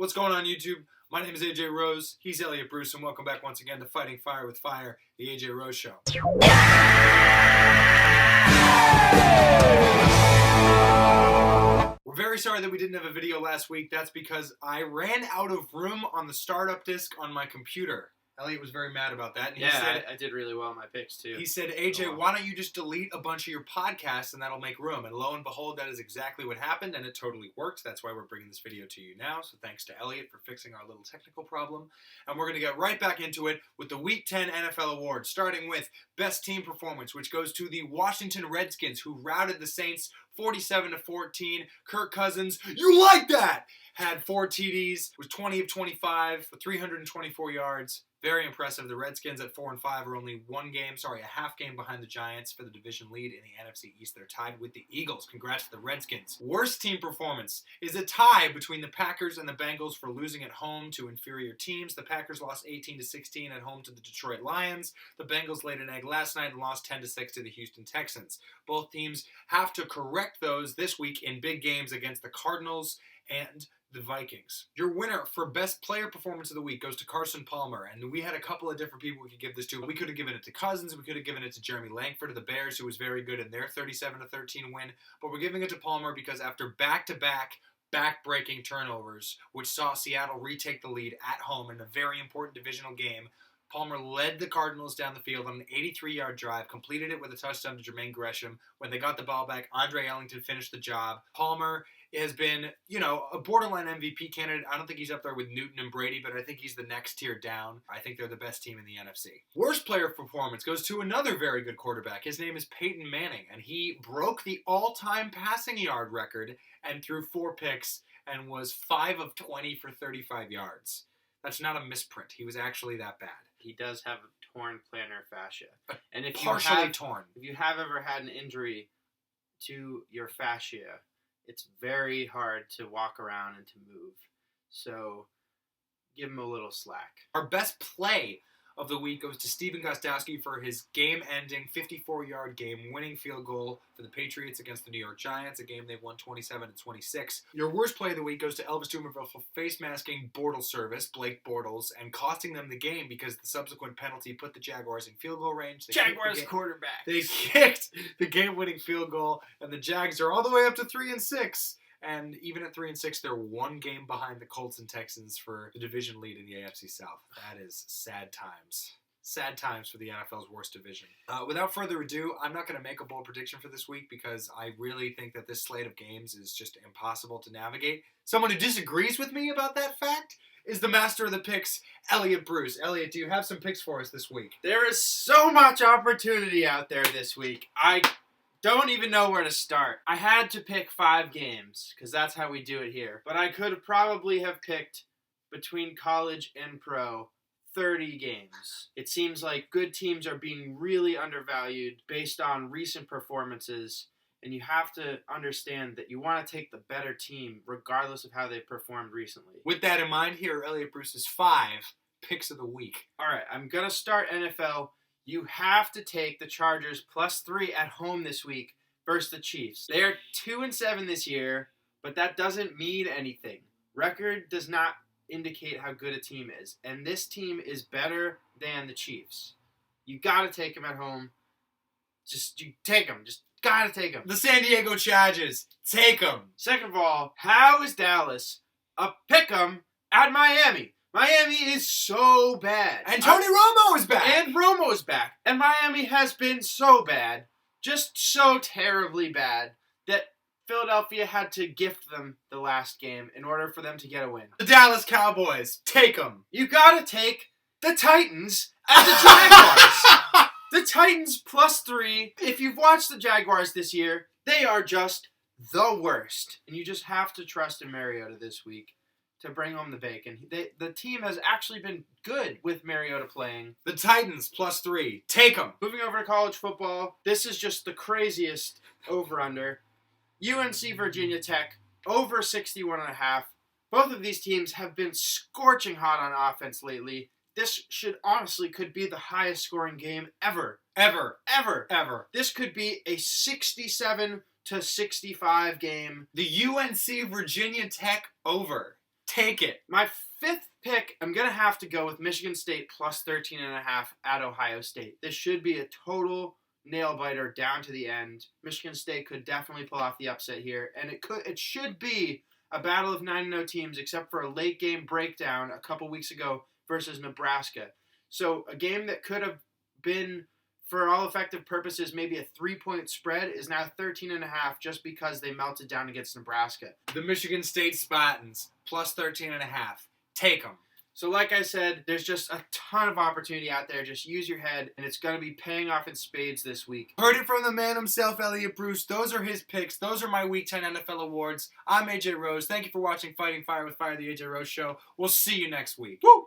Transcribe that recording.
What's going on, YouTube? My name is AJ Rose. He's Elliot Bruce, and welcome back once again to Fighting Fire with Fire, the AJ Rose Show. We're very sorry that we didn't have a video last week. That's because I ran out of room on the startup disk on my computer. Elliot was very mad about that. And he said, I did really well in my picks, too. He said, AJ, why don't you just delete a bunch of your podcasts and that'll make room? And lo and behold, that is exactly what happened, and it totally worked. That's why we're bringing this video to you now. So thanks to Elliot for fixing our little technical problem. And we're going to get right back into it with the Week 10 NFL Awards, starting with Best Team Performance, which goes to the Washington Redskins, who routed the Saints 47-14. Kirk Cousins, you like that? Had 4 TDs, was 20 of 25 for 324 yards. Very impressive. The Redskins at 4-5 are only a half game behind the Giants for the division lead in the NFC East. They're tied with the Eagles. Congrats to the Redskins. Worst team performance is a tie between the Packers and the Bengals for losing at home to inferior teams. The Packers lost 18-16 at home to the Detroit Lions. The Bengals laid an egg last night and lost 10-6 to the Houston Texans. Both teams have to correct those this week in big games against the Cardinals and the Vikings. Your winner for Best Player Performance of the Week goes to Carson Palmer, and we had a couple of different people we could give this to. We could have given it to Cousins, we could have given it to Jeremy Langford of the Bears, who was very good in their 37-13 win, but we're giving it to Palmer because after back-to-back back-breaking turnovers, which saw Seattle retake the lead at home in a very important divisional game, Palmer led the Cardinals down the field on an 83-yard drive, completed it with a touchdown to Jermaine Gresham. When they got the ball back, Andre Ellington finished the job. Palmer has been, a borderline MVP candidate. I don't think he's up there with Newton and Brady, but I think he's the next tier down. I think they're the best team in the NFC. Worst player performance goes to another very good quarterback. His name is Peyton Manning, and he broke the all-time passing yard record and threw 4 picks and was 5 of 20 for 35 yards. That's not a misprint. He was actually that bad. He does have a torn plantar fascia. And if torn. If you have ever had an injury to your fascia, it's very hard to walk around and to move. So give him a little slack. Our best play of the week goes to Stephen Gostkowski for his game-ending 54-yard game-winning field goal for the Patriots against the New York Giants, a game they won 27-26. Your worst play of the week goes to Elvis Dumervil for face-masking Bortles service, Blake Bortles, and costing them the game because the subsequent penalty put the Jaguars in field goal range. Jaguars quarterback. They kicked the game-winning field goal, and the Jags are all the way up to 3-6. And even at 3-6, they're 1 game behind the Colts and Texans for the division lead in the AFC South. That is sad times. Sad times for the NFL's worst division. Without further ado, I'm not going to make a bold prediction for this week because I really think that this slate of games is just impossible to navigate. Someone who disagrees with me about that fact is the master of the picks, Elliot Bruce. Elliot, do you have some picks for us this week? There is so much opportunity out there this week. I don't even know where to start. I had to pick 5 games, because that's how we do it here. But I could probably have picked, between college and pro, 30 games. It seems like good teams are being really undervalued based on recent performances, and you have to understand that you want to take the better team, regardless of how they performed recently. With that in mind, here are Elliot Bruce's 5 picks of the week. All right, I'm going to start NFL. You have to take the Chargers +3 at home this week versus the Chiefs. They are 2-7 this year, but that doesn't mean anything. Record does not indicate how good a team is, and this team is better than the Chiefs. You got to take them at home. You take them. Just got to take them. The San Diego Chargers. Take them. Second of all, how is Dallas a pick-em at Miami? Miami is so bad. And Tony Romo is back. And Romo is back. And Miami has been so bad, just so terribly bad, that Philadelphia had to gift them the last game in order for them to get a win. The Dallas Cowboys. Take them. You gotta take the Titans at the Jaguars. The Titans +3. If you've watched the Jaguars this year, they are just the worst. And you just have to trust in Mariota this week to bring home the bacon. The team has actually been good with Mariota playing. The Titans +3. Take them. Moving over to college football, this is just the craziest over-under. UNC Virginia Tech, over 61.5. Both of these teams have been scorching hot on offense lately. This could be the highest scoring game ever. Ever. This could be a 67-65 game. The UNC Virginia Tech over. Take it. My fifth pick, I'm going to have to go with Michigan State plus 13.5 at Ohio State. This should be a total nail-biter down to the end. Michigan State could definitely pull off the upset here, and it should be a battle of 9-0 teams except for a late-game breakdown a couple weeks ago versus Nebraska. So a game that could have been, for all effective purposes, maybe a 3-point spread is now 13.5 just because they melted down against Nebraska. The Michigan State Spartans, plus 13.5. Take them. So like I said, there's just a ton of opportunity out there. Just use your head, and it's going to be paying off in spades this week. Heard it from the man himself, Elliot Bruce. Those are his picks. Those are my Week 10 NFL awards. I'm AJ Rose. Thank you for watching Fighting Fire with Fire, the AJ Rose Show. We'll see you next week. Woo!